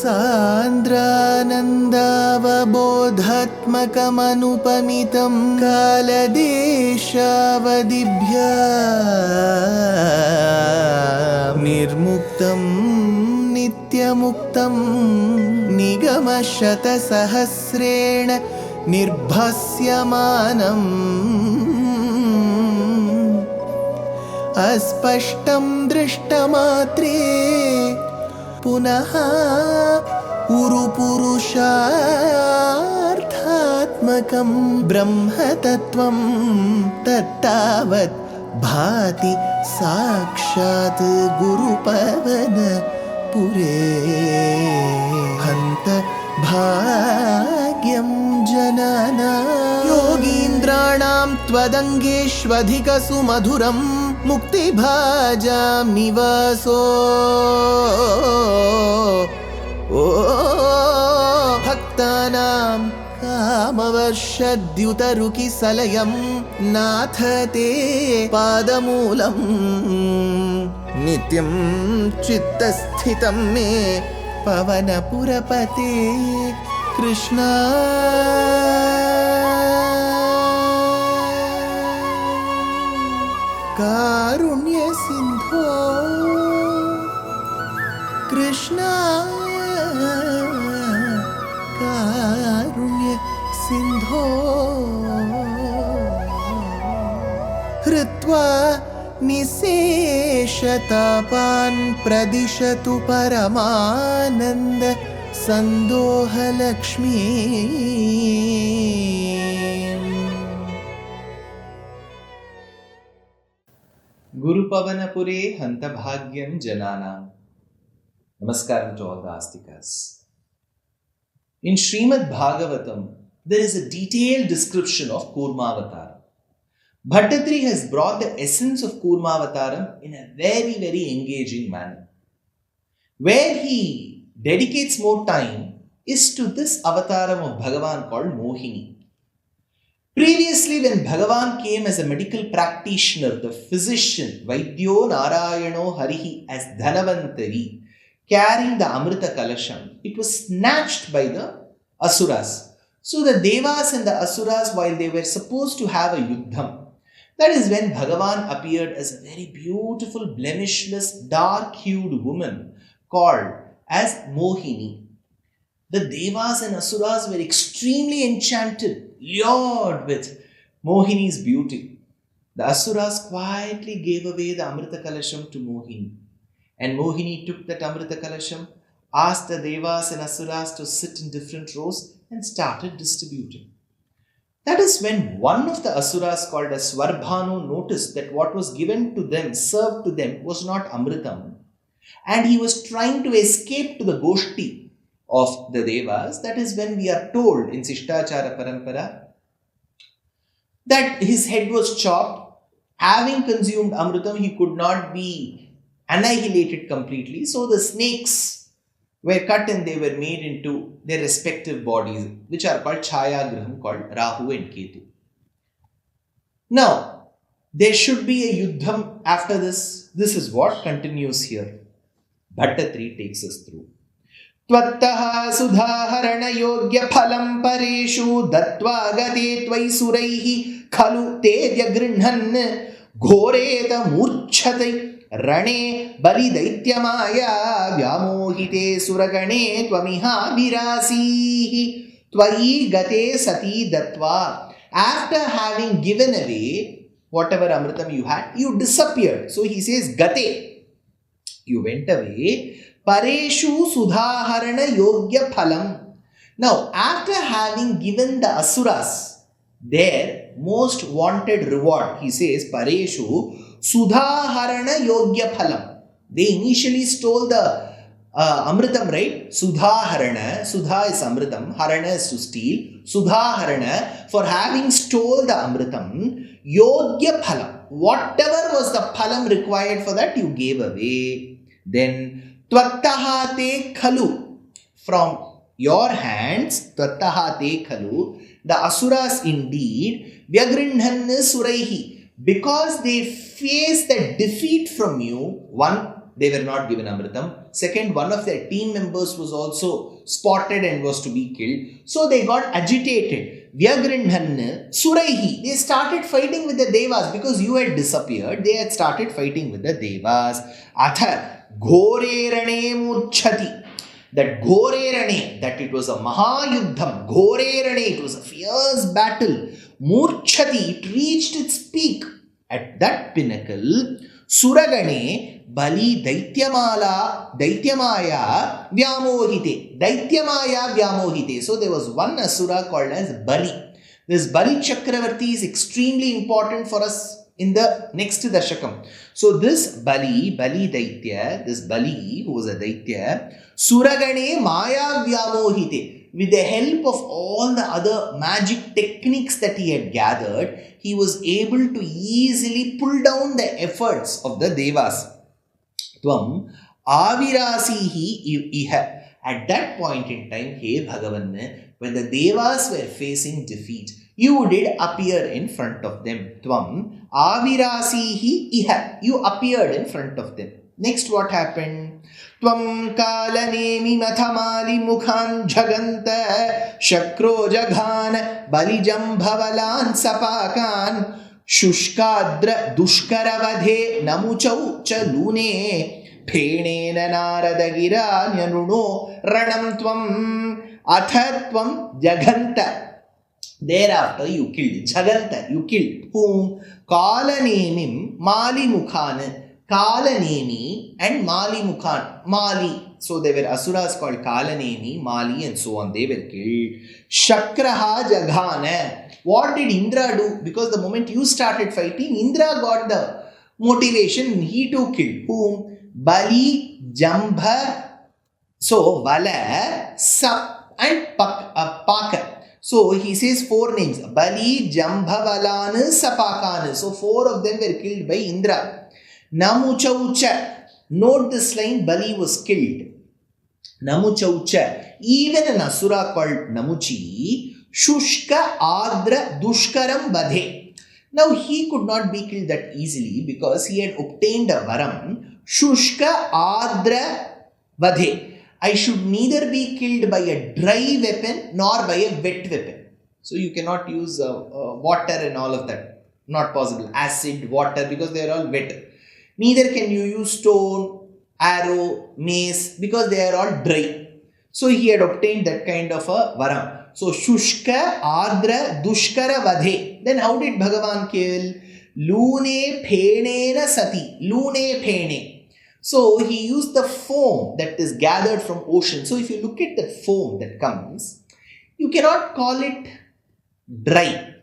सान्द्रानन्दावबोधात्मकमनुपमितं कालदेशावदिभ्या निर्मुक्तं नित्यमुक्तं निगमशतसहस्रेण निर्भास्यमानम् अस्पष्टं दृष्टमात्रे पुनः उरुपुरुषार्थात्मकं ब्रह्मतत्त्वं तत्तावत् भाति साक्षात् गुरुपवनपुरे हन्त भाग्यं जनानां योगीन्द्राणां त्वदङ्गेष्वधिकसुमधुरं मुक्तिभाजां निवासो भक्तानां कामवर्षद्युतरुकिसलयं नाथ ते पादमूलं नित्यं चित्तस्थितं मे पवनपुरपते कृष्णा कारुण्य सिंधो कृष्णा कारुण्य सिंधो हृत्वा निशेषतापान् प्रदिशतु परमानन्द सन्दोहलक्ष्मी Gurupavanapure Hantabhagyam Jananam. Namaskaram to all the Astikas. In Śrīmad Bhagavatam, there is a detailed description of Kurmavataram. Bhaṭṭatiri has brought the essence of Kurmavataram in a very, very engaging manner. Where he dedicates more time is to this avataram of Bhagavan called Mohini. Previously, when Bhagavan came as a medical practitioner, the physician, Vaidyo Narayano Harihi as Dhanavantari, carrying the Amrita Kalasham, it was snatched by the Asuras. So the Devas and the Asuras, while they were supposed to have a yuddham, that is when Bhagavan appeared as a very beautiful, blemishless, dark-hued woman called as Mohini. The Devas and Asuras were extremely enchanted, lured with Mohini's beauty. The Asuras quietly gave away the Amrita Kalasham to Mohini. And Mohini took that Amrita Kalasham, asked the Devas and Asuras to sit in different rows and started distributing. That is when one of the Asuras called as Swarbhanu noticed that what was given to them, served to them, was not Amritam. And he was trying to escape to the Goshti of the Devas. That is when we are told in Sishtachara Parampara that his head was chopped. Having consumed Amritam, he could not be annihilated completely. So the snakes were cut and they were made into their respective bodies, which are called Chaya Graham, called Rahu and Ketu. Now, there should be a yuddham after this. This is what continues here. Bhaṭṭatiri takes us through. Tvattaha sudhaharana yogya phalam pareshu dattva gate NYSULE khalu te vyagrinhan ghoreta murchate rane bali daityamaya vyamohite suragane tvamiha virasihi tvai gate sati dattva. After having given away whatever amritam you had, you disappeared. So he says gate, you went away. Pareshu sudhaharana yogya phalam. Now, after having given the Asuras their most wanted reward, he says, Pareshu sudhaharana yogya phalam. They initially stole the Amritam, right? Sudhaharana. Sudha is Amritam. Harana is to steal. Sudhaharana, for having stole the Amritam. Yogya phalam. Whatever was the phalam required for that, you gave away. Then Tvattahate khalu, from your hands, Tvattahate khalu, the Asuras indeed, Vyagrinhan suraihi, because they face the defeat from you, one they were not given Amritam. Second, one of their team members was also spotted and was to be killed. So they got agitated. Vyagrinhan Suraihi. They started fighting with the Devas because you had disappeared. They had started fighting with the Devas. Atha Ghorerane Murchati. That Ghorerane, that it was a Mahayuddham. Ghorerane, it was a fierce battle. Murchati, it reached its peak. At that pinnacle, Suragane Bali Daityamaya Vyamohite. Daityamaya Vyamohite. So there was one Asura called as Bali. This Bali Chakravarti is extremely important for us in the next Dashakam. So this Bali Daitya, this Bali who was a Daitya, Suragane Maya Vyamohite. With the help of all the other magic techniques that he had gathered, he was able to easily pull down the efforts of the Devas. Tvam avirasihi iha. At that point in time, He Bhagavan, when the Devas were facing defeat, you did appear in front of them. Tvam avirasihi iha. You appeared in front of them. Next, what happened? Tvam kalanemi mathamali mukhan jaganta shakro jaghan balijam bhavalan sapakan shushkadra dushkaravadhe namuchau chalune phenena naradagira nyanuno ranam tvam athatvam jaganta. Thereafter you killed Jaganta, you killed whom? Kalanemim Mali Mukhan. Kalanemi and Mali Mukhan. Mali. So there were Asuras called Kalanemi, Mali and so on. They were killed. Shakraha Jaghana. What did Indra do? Because the moment you started fighting, Indra got the motivation. He too killed. Whom? Bali, Jambha. So Vala, Sap and Paka. So he says 4 names. Bali, Jambhavalan, Sapakan. So 4 of them were killed by Indra. Namuchaucha. Note this line, Bali was killed. Namuchaucha. Even an Asura called Namuchi, Shushka Adra Dushkaram Badhe. Now he could not be killed that easily because he had obtained a varam. Shushka Adra Badhe. I should neither be killed by a dry weapon nor by a wet weapon. So you cannot use water and all of that. Not possible. Acid, water, because they are all wet. Neither can you use stone, arrow, mace, because they are all dry. So he had obtained that kind of a varam. So Shushka Adra Dushkara Vadhe. Then how did Bhagavan kill? Lune Phenena Sati. Lune Phene. So he used the foam that is gathered from ocean. So if you look at the foam that comes, you cannot call it dry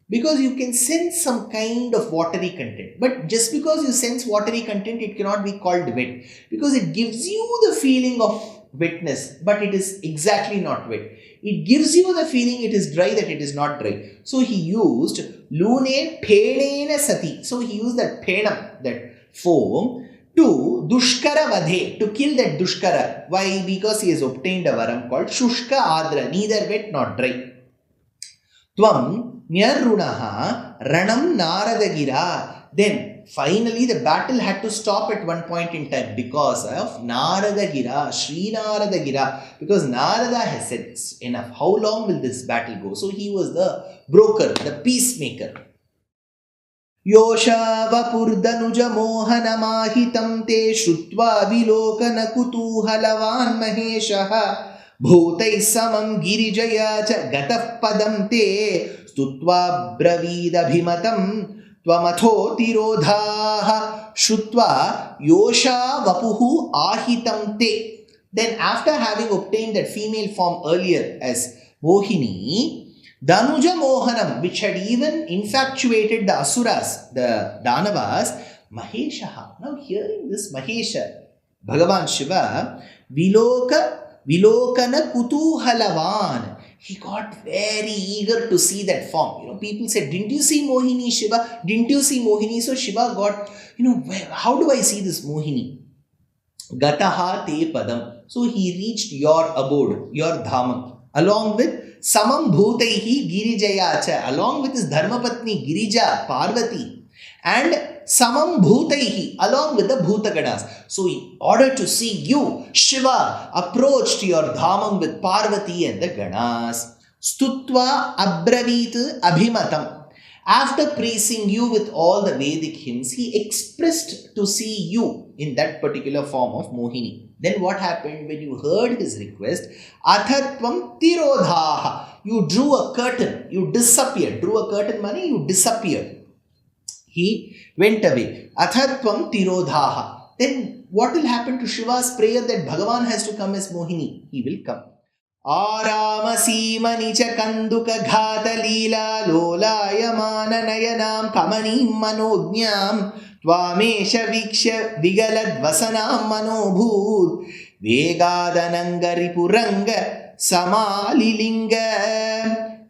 because you can sense some kind of watery content. But just because you sense watery content, it cannot be called wet because it gives you the feeling of wetness, but it is exactly not wet. It gives you the feeling it is dry, that it is not dry. So he used Lune Phenena Sati. So he used that phenam, that foam, to Dushkara Vadhe, to kill that Dushkara. Why? Because he has obtained a varam called Shushka Adra, neither wet nor dry. Tvam Nyarunaha Ranam Naradagira. Then finally the battle had to stop at one point in time because of Naradagira, Sri Naradagira. Because Narada has said, enough, how long will this battle go? So he was the broker, the peacemaker. Yosha vapurdanuja mohana mahitam te shrutva vilokana kutuhalavan maheshaha bhutai samam girijaya cha gatah padam te stutva bravidabhimatam tvamatho tirodhaha shrutva yosha vapuhu ahitam te. Then after having obtained that female form earlier as Mohini, Danuja Mohanam, which had even infatuated the Asuras, the Danavas, Maheshaha. Now hearing this Mahesha, Bhagavan Shiva, Vilokana Kutuhalavan. He got very eager to see that form. People said, didn't you see Mohini, Shiva? Didn't you see Mohini? So Shiva got, how do I see this Mohini? Gataha te padam. So he reached your abode, your dhamam, along with Samam Bhutaihi Girijayacha, along with his Dharmapatni Girija, Parvati, and samam bhutaihi, along with the bhutaganas. So in order to see you, Shiva approached your dhamam with Parvati and the ganas. Stutva abravit abhimatam. After praising you with all the Vedic hymns, he expressed to see you in that particular form of Mohini. Then what happened when you heard his request? Athatvam tirodhaha. You drew a curtain. You disappeared. Drew a curtain, money, you disappeared. He went away. Athatvam tirodhaha. Then what will happen to Shiva's prayer that Bhagavan has to come as Mohini? He will come. आरामसीमनि च कन्दुकघातलीला लोलायमाननयनां कमनीं मनोज्ञां त्वामेष वीक्ष्य विगलद्वसनां मनोभूत् वेगादनङ्गरिपुरङ्ग समालिलिङ्ग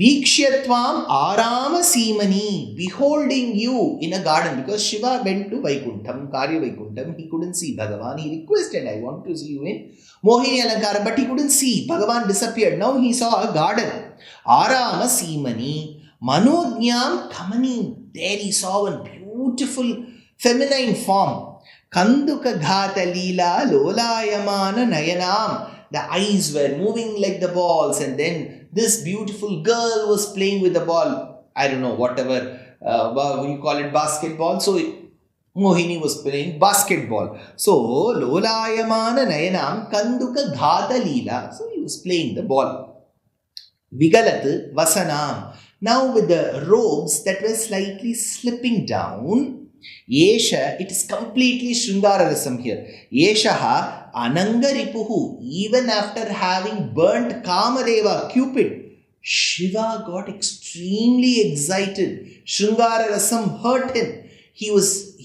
वीक्ष्यत्वाम् आरामसीमनि, beholding you in a garden, because Shiva went to Vaikuntham, Karya Vaikuntham, he couldn't see Bhagavan. He requested, I want to see you in Mohini Alankara, but he couldn't see. Bhagavan disappeared. Now he saw a garden. Arama Simani, Manodnyam Kamani. There he saw a beautiful feminine form. Kanduka Ghata Leela Lolayamana Nayanam. The eyes were moving like the balls, and then this beautiful girl was playing with the ball. I don't know, whatever you call it, basketball. So Mohini was playing basketball. So, Lolayamana Nayanam Kanduka Ghata Leela. So, he was playing the ball. Vigalat Vasanam. Now, with the robes that were slightly slipping down, Yesha, it is completely Shringararasam here. Yeshaha Anangaripuhu. Even after having burnt Kamadeva, Cupid, Shiva got extremely excited. Shringararasam hurt him. He was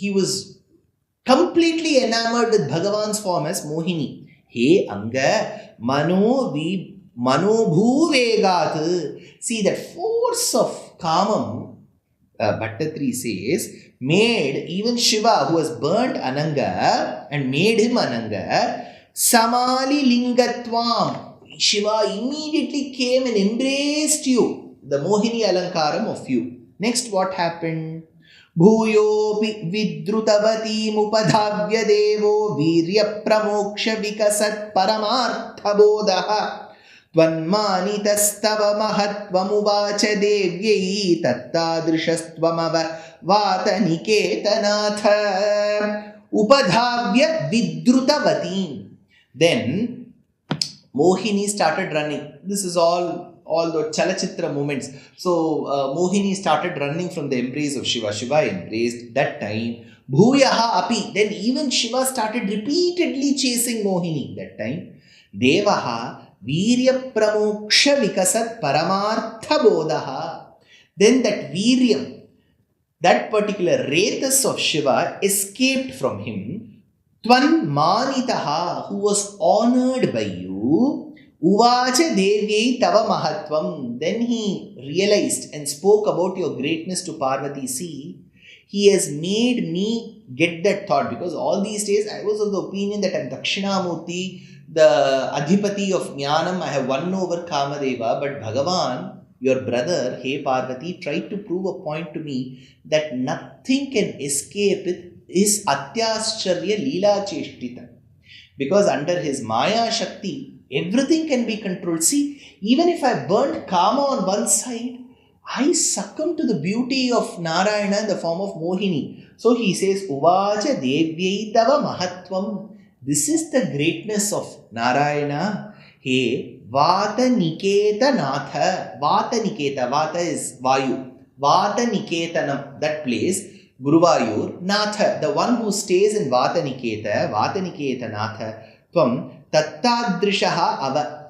completely enamored with Bhagavan's form as Mohini. He anga manobhuvegat. See, that force of kamam, Bhaṭṭatiri says, made even Shiva, who has burnt Ananga and made him Ananga, samali lingatvam. Shiva immediately came and embraced you, the Mohini Alankaram of you. Next, what happened? भूयोपि विद्रुतवतीमुपधाव्य देवो वीर्यप्रमोक्ष विकसत् परमार्थबोधः त्वन्मानितस्तव महत्त्वमुवाच देव्यै तत्तादृशस्त्वमव वातनिकेतनाथ उपधाव्य विद्रुतवतीं. Then Mohini started running. This is all the Chalachitra moments. So, Mohini started running from the embrace of Shiva. Shiva embraced that time. Bhuyaha api. Then even Shiva started repeatedly chasing Mohini that time. Devaha virya pramoksha vikasat paramartha bodaha. Then that viryam, that particular rethas of Shiva escaped from him. Tvan manitaha, who was honored by you. Uvacha devyai tava mahatvam. Then he realized and spoke about your greatness to Parvati. See, he has made me get that thought, because all these days I was of the opinion that I'm Dakshinamurti, the Adhipati of Jnanam, I have won over Kamadeva, but Bhagavan, your brother, Hey Parvati, tried to prove a point to me that nothing can escape his Atyascharya Leela Cheshtita. Because under his Maya Shakti, everything can be controlled. See, even if I burnt Kama on one side, I succumb to the beauty of Narayana in the form of Mohini. So he says, Uvacha Devyai Tava Mahatvam. This is the greatness of Narayana. Hey, Vata Niketa Natha. Vata Niketa. Vata is Vayu. Vata Niketanam. That place, Guruvayur. Natha, the one who stays in Vata Niketa. Vata Niketa Natha. Tvam Tattadrishaha Ava.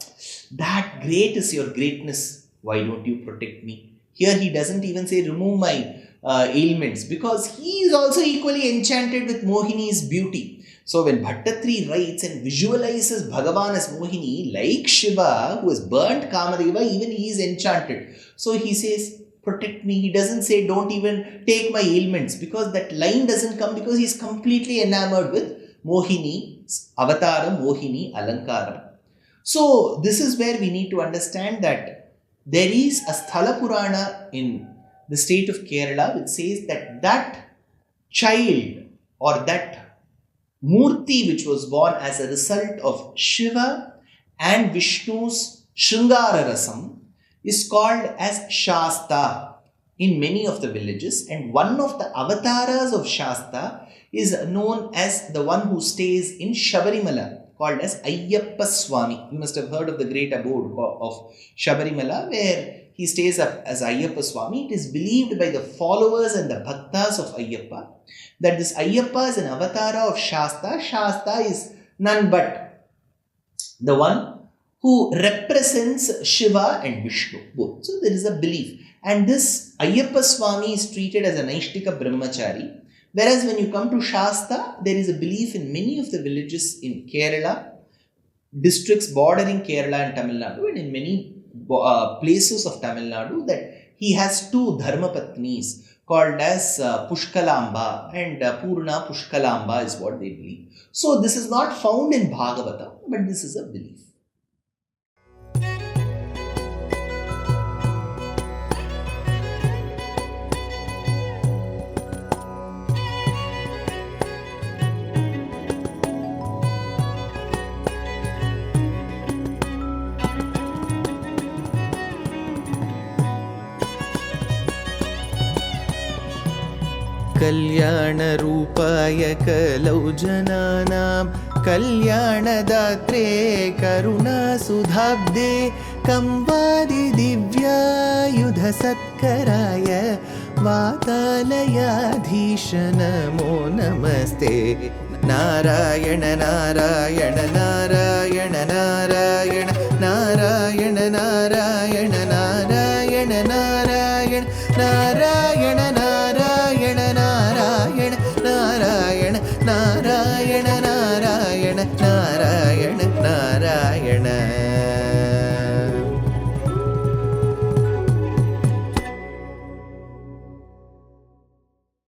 That great is your greatness. Why don't you protect me? Here he doesn't even say remove my ailments, because he is also equally enchanted with Mohini's beauty. So when Bhaṭṭatiri writes and visualizes Bhagavan as Mohini, like Shiva who has burnt Kamadeva, even he is enchanted. So he says, protect me. He doesn't say don't even take my ailments, because that line doesn't come, because he is completely enamored with Mohini, Avataram, Mohini, Alankaram. So this is where we need to understand that there is a Sthala Purana in the state of Kerala which says that child or that Murti which was born as a result of Shiva and Vishnu's Shringara Rasam is called as Shasta in many of the villages, and one of the avatars of Shasta is known as the one who stays in Shabarimala, called as Ayyappa Swami. You must have heard of the great abode of Shabarimala where he stays up as Ayyappa Swami. It is believed by the followers and the bhaktas of Ayyappa that this Ayyappa is an avatar of Shasta. Shasta is none but the one who represents Shiva and Vishnu both. So there is a belief. And this Ayyappa Swami is treated as a Naishtika Brahmachari. Whereas when you come to Shasta, there is a belief in many of the villages in Kerala, districts bordering Kerala and Tamil Nadu, and in many places of Tamil Nadu, that he has two Dharmapatnis called as Pushkalamba and Purna Pushkalamba is what they believe. So this is not found in Bhagavatam, but this is a belief. कल्याणरूपाय कलौ जनानां कल्याणदात्रे करुणासुधाब्दे कंवादिदिव्यायुधसत्कराय वातालयाधीश नमो नमस्ते। नारायण नारायण नारायण नारायण नारायण नारायण नारायण नारायण नारायण नारायण नारायण नारायण नारायण नारायण नारायण